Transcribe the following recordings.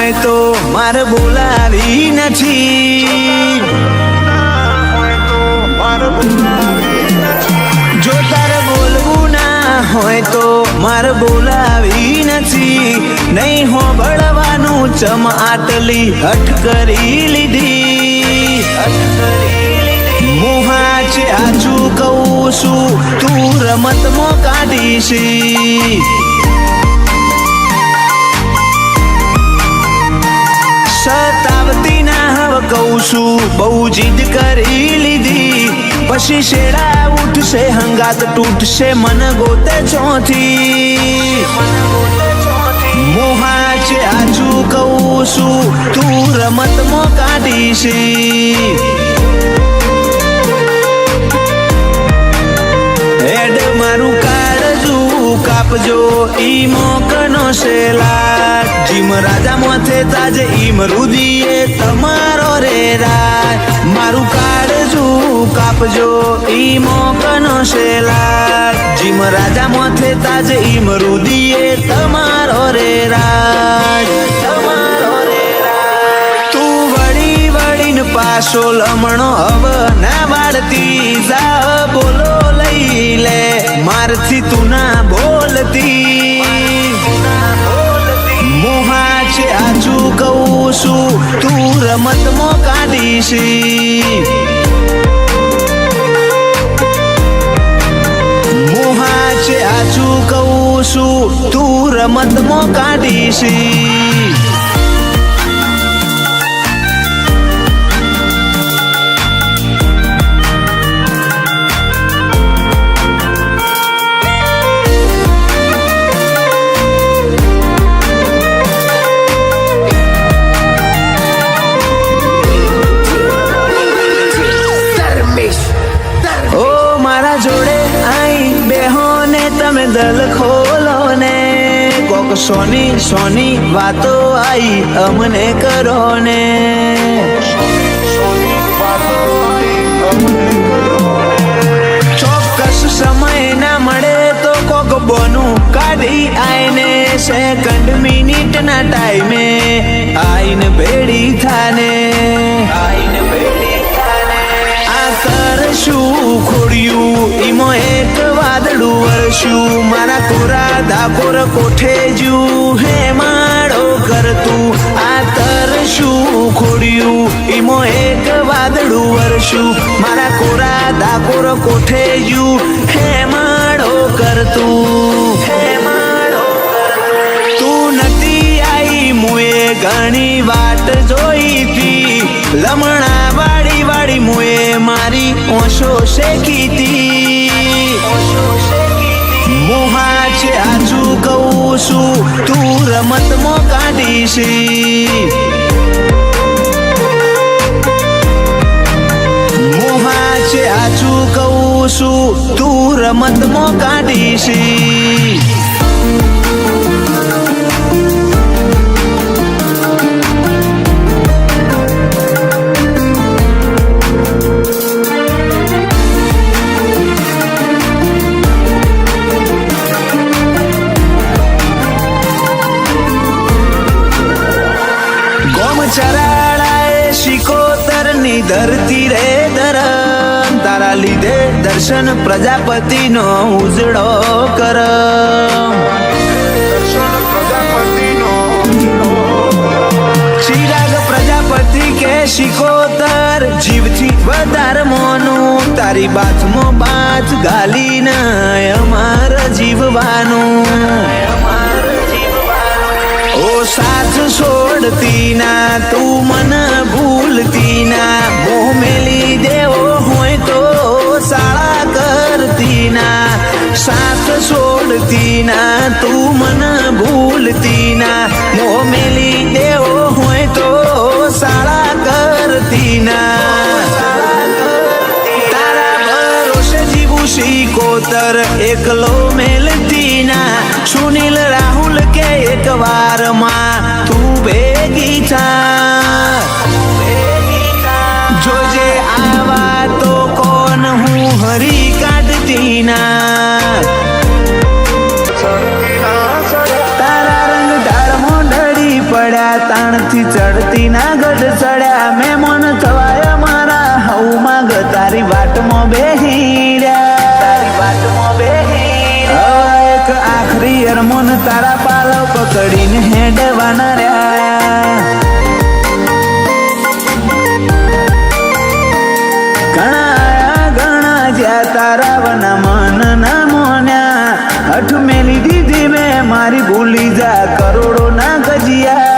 હોય તો મારે બોલાવી નથી. જો તારે બોલવું ના હોય તો મારે બોલાવી નથી. નહીં હોબળવાનું ચમ આટલી હઠ કરી લીધી. મોહા છે આછું કહું છું તું રમતમાં કાઢીશ. સતાવતી ના હવે કહું છું બહુ જીદ કરી લીધી. પછી શેડા ઉઠશે હંગાત તૂટશે મન ગોતે ચોથી. મોહા છે આછું કહું છું તું રમતમાં કાઢીશ. હેડ મારું કાળજું કાપજો ઈ મોકનો શેલા. જીમ રાજા મોથે તાજે ઈમ રુદીએ તમારો રે રાજ. મારું કાળજું કાપજો ઈ મોકનો શેલા. જીમ રાજા મોથે તાજે ઈમ રુદીએ તમારો રે રાજ. તું વળી વળીને પાછો લમણો હવે ના વાળતી જા. બોલો લઈ લે મારથી તું ના બોલતી. મોહા છે આછું કહું છું તું રમતમાં કાઢીશ. મોહા છે આછું કહું છું તું રમતમાં કાઢીશ. જોડે આઈ બેહો ને તમે દલ ખોલો ને. કોક સોની સોની વાતો આઈ અમને કરો ને. ચોક્કસ સમય ના મળે તો કોક બોનું કાઢી આઈને. સેકન્ડ મિનિટ ના ટાઈમે આઈને ભેડી થાને. કરશું ખોડ્યું ઈમો એક વાદળું વરસ્યું. મારા કોરા ડાકોર કોઠે જુ હે માળો કરતું. આ તરશું ખોડ્યું ઈમો એક વાદળું વરસ્યું. મારા કોરા ડાકોર કોઠે જુ હે માળો કરતું. તું નથી આઈ મુએ ઘણી વાટ જોઈતી. લમણા વાળી વાળી મુએ મારી ઓશો શેકીતી. મોહા છે આછું કહું છું તું રમતમાં કાઢીશ. મોહા છે આછું કહું છું તું રમતમાં કાઢીશ. ચરાળાએ શિકોતર ની ધરતી રે ધરમ. તારા લીધે દર્શન પ્રજાપતિ નો ઉજળો કરમ. ચિરાગ પ્રજાપતિ કે શિકોતર જીવથી વધારે મોનું. તારી બાથમાં બાથ ગાલીને અમાર જીવવાનું. ઓ સાથ છોડતી ના તું મન ભૂલતી ના. મોહ મેલી દેવો હોય તો શાળા કરતી ના. સાથ છોડતી ના તું મન ભૂલતી ના. મોહ મેલી દેવો હોય તો શાળા કરતી ના. તારા ભરોસે જીવું શિકોતર એકલો મેલતી ના. સુનિલ રાહુલ કે એક વારમાં તું ભેગી થા. જોજે આવા તો કોણ હું હરી કાઢતી ના. તારા રંગ ઢાળમાં ઢળી પડ્યા તાણ ચડતી ના ગઢ ચડ્યા મહેમાન થવાયા મારા હઉ માગ તારી વાટમાં બેહીર્યા એક આખરી અરમોન તારા પાલો પકડીને હેડવાના રહ્યા ઘણા જ્યાં તારા વના મન ના મોન્યા હઠ મેલી દીધી મેં મારી ભૂલી જા કરોડો ના ગજિયા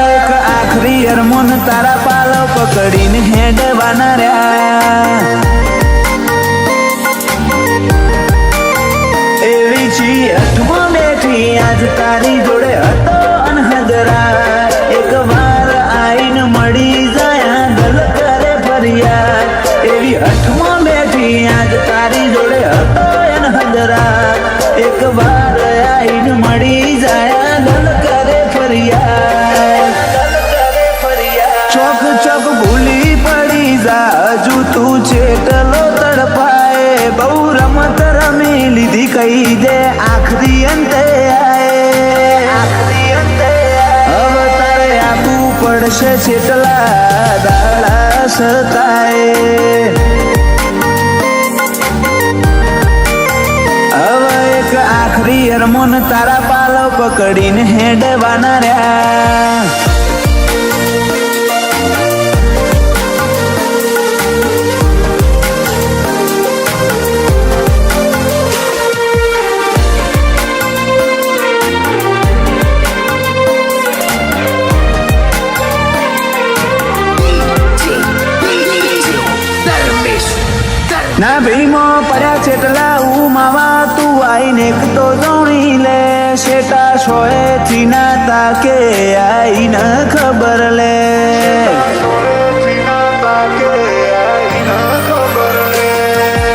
એક આખરી અરમોન તારા પાલો પકડીને હેડવાના રહ્યા એવી છી હઠમાં બેઠી આજ તારી જોડે હતો અનહદરા એક વાર આઈને મળી જાય દલ કરે ફરિયાદ એવી હઠમાં બેઠી આજ તારી જોડે હતો અનહદરા એક વાર આઈને મળી જાય દલ કરે ફરિયાદ ચોક ચોક ભૂલી પડી જા હજુ તું ચેટલો તડપાય બહુ રમત રમી લીધી કહી દે આખરી અંતે હવે તારે આપવું પડશે છેટલા દાડા સતાય હવે એક આખરી અરમોન તારા પાલો પકડીને હેડવાના રહ્યા ના ભીમો પડ્યા છેટલા ઉમાવા તું આઈને એક તો જોણી લે શેટા શોએ થી ના તાકે આઈને ખબર લે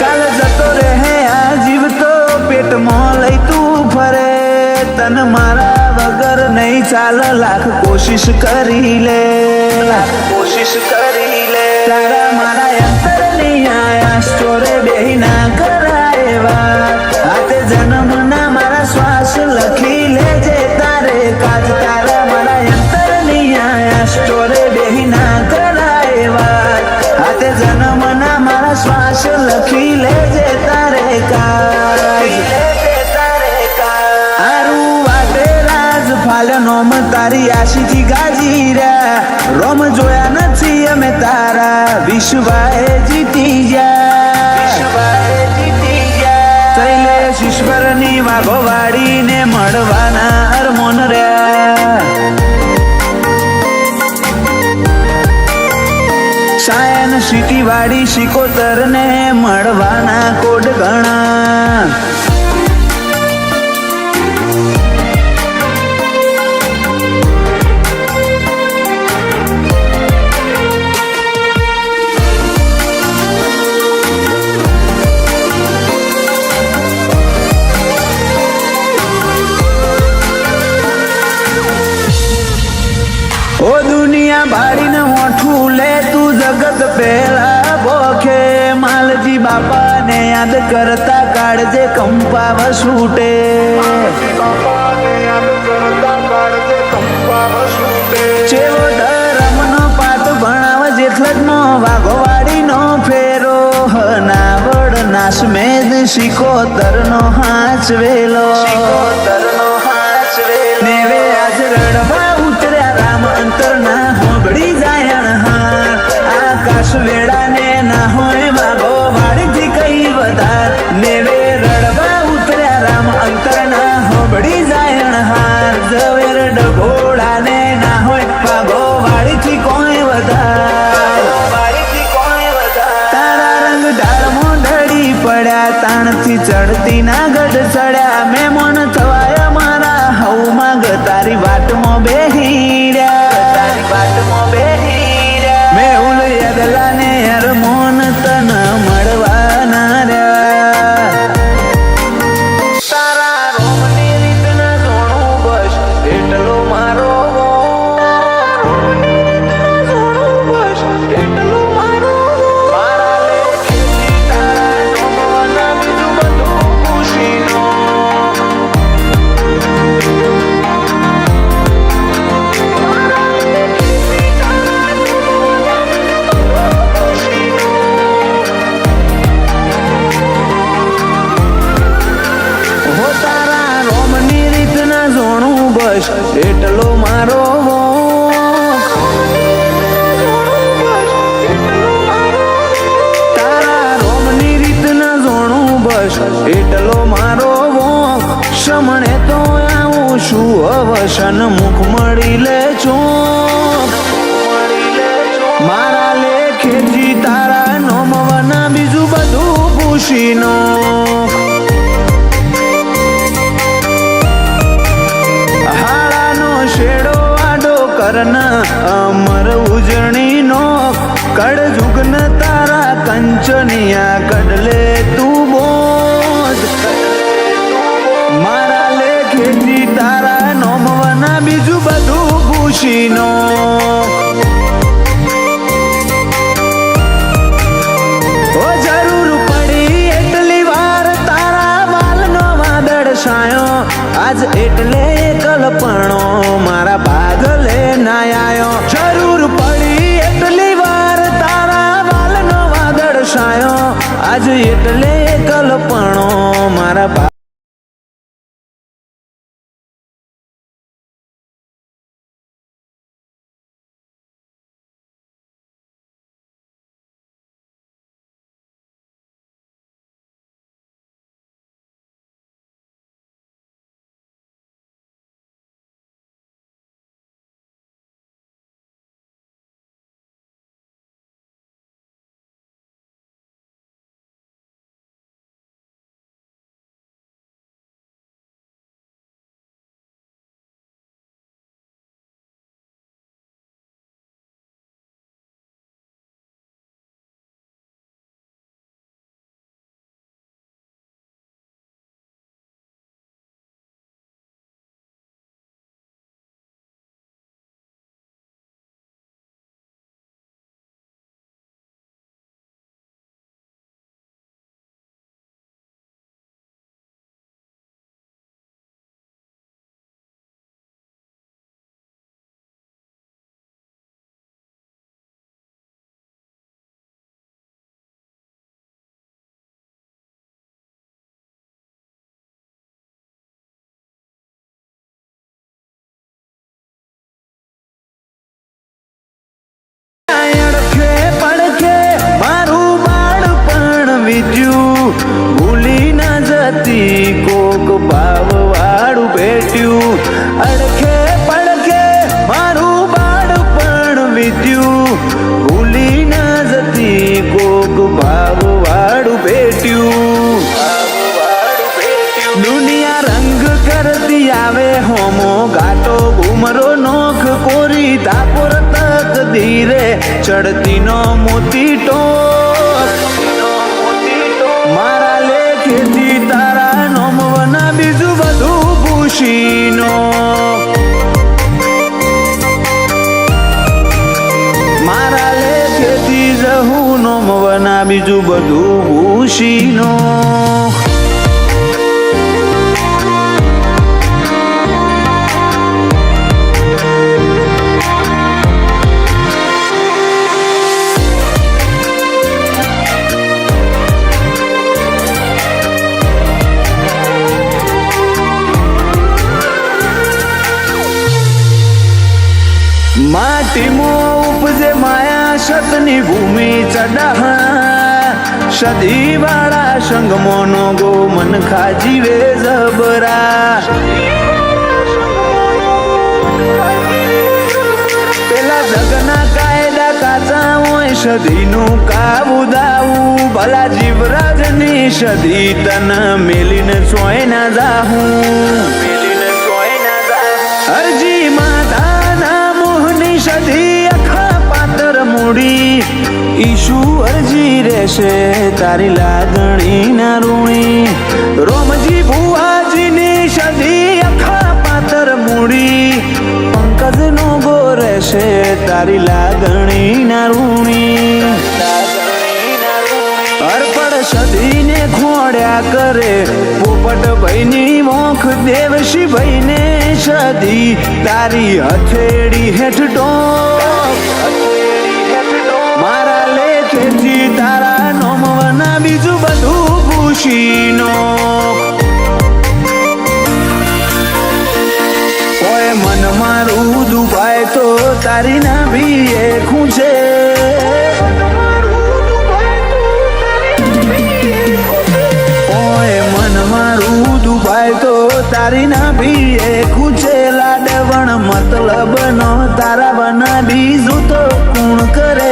કાલ જતો રહે આ જીવ તો પેટમાં લઈ તું ફરે તન મારા વગર નહીં ચાલ લાખ કોશિશ કરી લે તારા મારા અંતર નહીં આયા સ્ટોરે બેહી ના કરાયવા હાથે જન્મના મારા શ્વાસ લખી લેજે તારે કાજ તારા મારા અંતર નહીં આયા સ્ટોરે બેહી ના કરાયવા હાથે જન્મના મારા શ્વાસ લખી લેજે તારે કાજ આરું વાટે રાજ ફાલ્યો નોમ તારી આશીથી ગાજી રહ્યા રોમ જોયા નથી અમે તારા વિશ્વાએ જીતી જા શૈલેષ ઈશ્વરની વાઘો વાળીને મળવાના અરમોન રહ્યા સાયન સીટી વાળી શિકોતર ને મળવાના કોડ ગણા ઓ દુનિયા ભાડીને હોઠું લે તું જગત પહેલા બોખે માલજી બાપાને યાદ કરતા કાળજે કંપા વસૂટે ચેવો ધર્મનો પાઠ ભણાવ જેટલ જ નો વાઘો વાડીનો ફેરો હનાવડ નાસમેદ શિકોતરનો હાચવેલો નેવે આજ રડવા ઉતર્યા રામ અંતરના હોબળી જાયણ હાર આકાશ વેળાને ના હોય વાગો વાડીથી કઈ વધાર નેવે રડવા ઉતર્યા રામ અંતરના હોબળી જાયણ હાર ઝવેર ડભોળાને ના હોય વાગો વાડીથી કોઈ વધાર તારા રંગ ઢાળમાં ઢળી પડ્યા તાણથી ચડતી ના ગઢ ચડ્યા મહેમાન થવાયા મારા હઉ માગ તારી વાટમાં બેહીર્યા મેહુલ યદલાને અરમોન તન મળવાના રહ્યા તારા રોમની રીતના જોણું બસ એટલો મારો મારા લેખી તારા જોવાના બીજું બધું ખુશીનો એટલો મારો વોક સમણે તો આવું શું અવસન મુખ મળી લે ચોક મારા લેખેથી તારા નોમવાના બીજું બધું પૂછીનો હાડાનો શેડો આડો કરના અમર ઉજળીનો કળજુગન તારા કંચનિયા કડલે તું બોજ મારા લેખેથી તારા નોમવાના બીજું બધું પૂછીનો ઓ જરૂર પડી એટલી વાર તારા વાલનો વાદળ છાયો આજ એટલે કલ્પણો મારા ભાગલે ના આયો જરૂર પડી એટલી વાર તારા વાલનો વાદળ છાયો આજ એટલે કલ્પણો મારા ભૂલી ના જતી કોક ભાવ વાળું ભેટ્યું અડખે પડખે મારું બાળપણ વીત્યું ભૂલી ના જતી કોક ભાવ વાળું ભેટ્યું દુનિયા રંગ કરતી આવે હોમો ગાટો ઘુમરો નોખ કોરી તાપોર તક ધીરે ચડતી નો મોતી ટોક મારા લેખેથી તારા નોમવાના બીજું બધું પૂછીનો મારા લેખેથી જહું નોમવાના બીજું બધું પૂછીનો માટીમાં ઉપજે માયા સતની ભૂમિ ચડાહા સદી વાળા સંગમોનો ગો મન ખાજીવે જબરા પેલા જગના કાયદા કાચા હોય સદીનું કાવું દાવું ભલા જીવરાજની સદી તન મેલીને સોય ના જાહું અરજી માતા સદી અખા પાતર મૂડી ઈશુ અરજી રહેશે તારી લાગણી ના રૂણી રોમજી ભુવાજીની સદી અખા પાતર મૂડી પંકજ નો ગો રહેશે તારી લાગણી ના રૂણી અર્પણ સદીને ખોડ્યા કરે પોપટ ભાઈની મોખ દેવશી ભાઈને સદી તારી હથેળી હેઠ મારા લેખેથી તારા નોમવાના બીજું બધું પૂછીનો કોઈ મન મારું દુભાય તો તારી ના ભી ખૂંચે કોઈ તારી ના ભીએ કુચેલા ડવણ મતલબ નો તારા બના બીજું તો કોણ કરે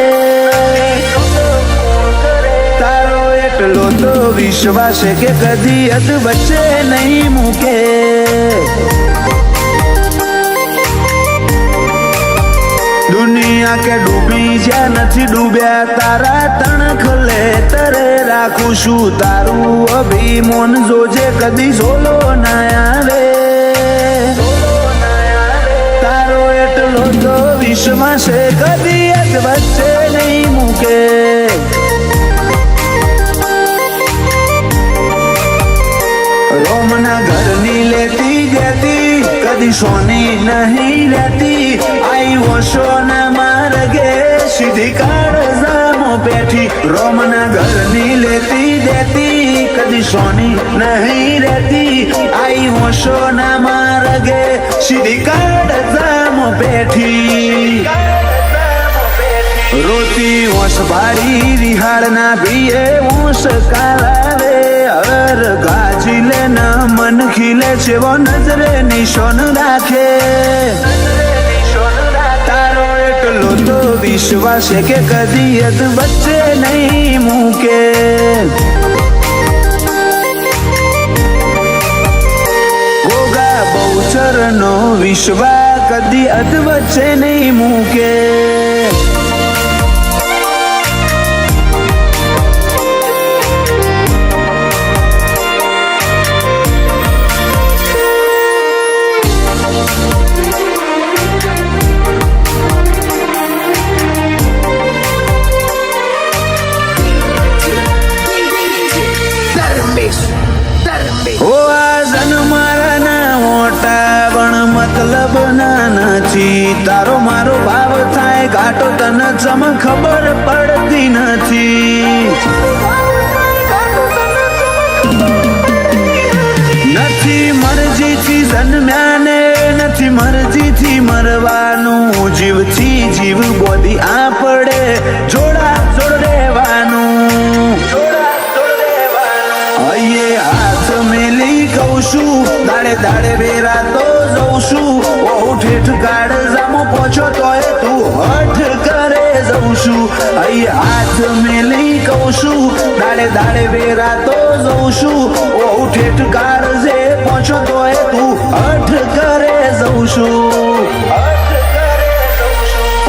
તારો એટલો તો વિશ્વાસ કે કદી અદ વચ્ચે નહીં મૂકે દુનિયા કે ડૂબી જ્યાં નથી ડૂબ્યા તારા તણખલે તરે રાખું છું તારું અભિમોન જોજે કદી સોલો ના આવે તારો એટલો તો વિશ્વાસ કદી એક વચ્ચે નહીં મૂકે રોમના ઘરની લેતી દેતી કદી સોની નહીં લેતી આઈ વોશો ના માર્ગે સીધી કાળજામો પેઠી રોમના ઘરની લેતી દેતી કદી સોની નહીં રહેતી આઈ વોશો ના માર્ગે સીધી કાળજામો પેઠી રોતી હોશ ભારી રિહાળ ના ભીએ હોશ કાલાવે હર ગાજી લે ના મન ખીલે છે વો નજરે નિશાન રાખે તારો એટલો તો વિશ્વાસ કે કદી અદ વચ્ચે નહીં મૂકે ગોગા બહુચર નો વિશ્વાસ કદી અદ વચ્ચે નહીં મૂકે ઓ આ જન્મારા ના મોટા પણ મતલબ ના નથી તારો મારો ભાવ થાય ઘાટો તને જમ ખબર પડતી નથી નથી મરજીથી જન્મ્યા ને નથી મરજીથી મરવાનું જીવથી જીવ બોધી આ પડે જોડા જોડ રહેવાનું હાથ મેલી કહું છું દાડે દાડે વેરા તો જઉં છું ઓ ઠેઠ કાઢ જામો પહોંચો તોય તું હઠ કરે જઉં છું અહીં હાથ મેલી કહું છું દાડે દાડે વેરા તો જઉં છું ઓ ઠેઠ કાઢ જે પહોંચો તોય તું હઠ કરે જઉં છું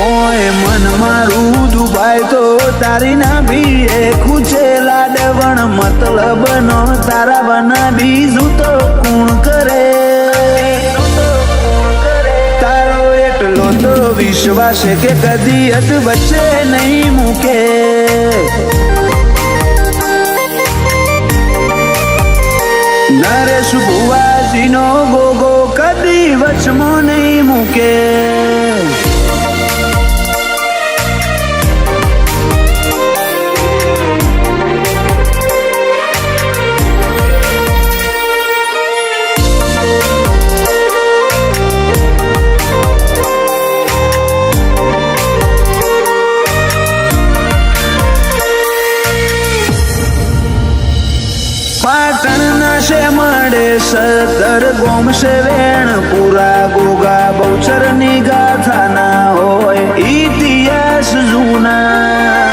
ઓય મન મારું દુભાઈ તો તારી ના ભીએ ખૂચેલા ડવણ મતલબ નો તારા બના બીજું તો કોણ કરે તારો એટલો તો વિશ્વાસ કે કદી અદ વચ્ચે નહીં મૂકે નરેશ ભુવાજી નો ગોગો કદી વચમો નહીં મૂકે પાટણ ના છે મળે સદર ગોમ છે વેણ પૂરા ગોગા બહુચર ની ગાથા ના હોય ઇતિહાસ જૂના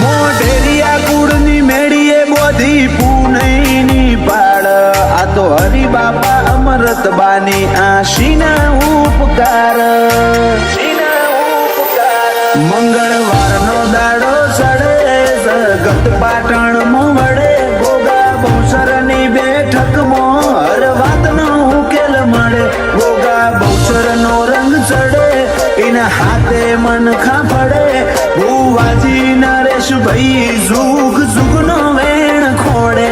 મોઢેરિયા કુળ ની મેળીએ બોધી પૂનઈ ની પાડ આ તો હરિ બાપા અમરત બાની આશીના ઉપકાર મંગળવાર નો દાડો ચડે જગત પાટણ માં વડે ગોગા બહુચર ની બેઠક માં હર વાત નો ઉકેલ મળે ગોગા બહુચર નો રંગ ચડે એના હાથે મન ખાફડે ભુવાજી નરેશ ભાઈ જુગ જુગ નો વેણ ખોડે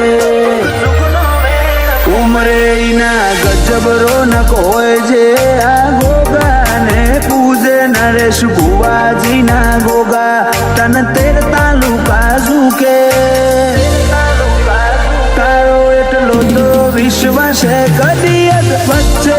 ઉમરે ના ગજબ રોનક હોય જે આ ગોગા ને પૂજે નરેશ ભુવાજી ના ગોગા તન તેર તાલુકા ઝૂકે તારો એટલો તો વિશ્વાસ કદી વચ્ચે